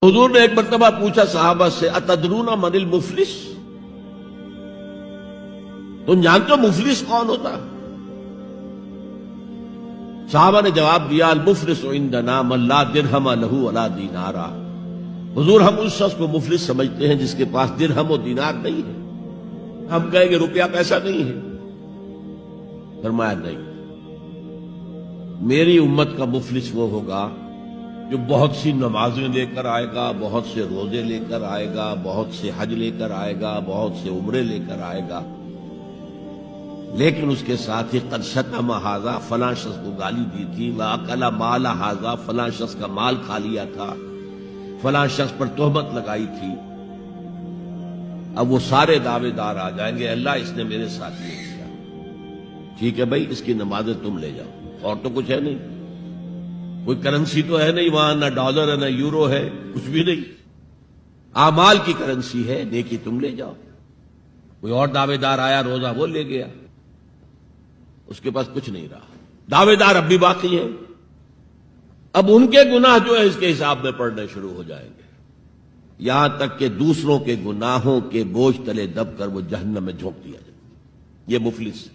حضور نے ایک مرتبہ پوچھا صحابہ سے اتدرون من المفلس، تم جانتے ہو مفلس کون ہوتا؟ صحابہ نے جواب دیا المفلس عندنا من لا درہم لہ ولا دینارا، حضور ہم اس شخص کو مفلس سمجھتے ہیں جس کے پاس درہم و دینار نہیں ہے۔ ہم کہیں گے روپیہ پیسہ نہیں ہے، فرمایا نہیں، میری امت کا مفلس وہ ہوگا جو بہت سی نمازیں لے کر آئے گا، بہت سے روزے لے کر آئے گا، بہت سے حج لے کر آئے گا، بہت سے عمرے لے کر آئے گا، لیکن اس کے ساتھ ہی قد شتم ھذا، فلاں شخص کو گالی دی تھی، واکل مال ھذا، فلاں شخص کا مال کھا لیا تھا، فلاں شخص پر تہمت لگائی تھی۔ اب وہ سارے دعوے دار آ جائیں گے اللہ اس نے میرے ساتھ یہ کیا، ٹھیک ہے بھائی اس کی نمازیں تم لے جاؤ، اور تو کچھ ہے نہیں، کوئی کرنسی تو ہے نہیں وہاں، نہ ڈالر ہے نہ یورو ہے، کچھ بھی نہیں، اعمال کی کرنسی ہے، نیکی تم لے جاؤ۔ کوئی اور دعوے دار آیا، روزہ وہ لے گیا، اس کے پاس کچھ نہیں رہا، دعوے دار اب بھی باقی ہیں، اب ان کے گناہ جو ہے اس کے حساب میں پڑنے شروع ہو جائیں گے، یہاں تک کہ دوسروں کے گناہوں کے بوجھ تلے دب کر وہ جہنم میں جھونک دیا جائے۔ یہ مفلس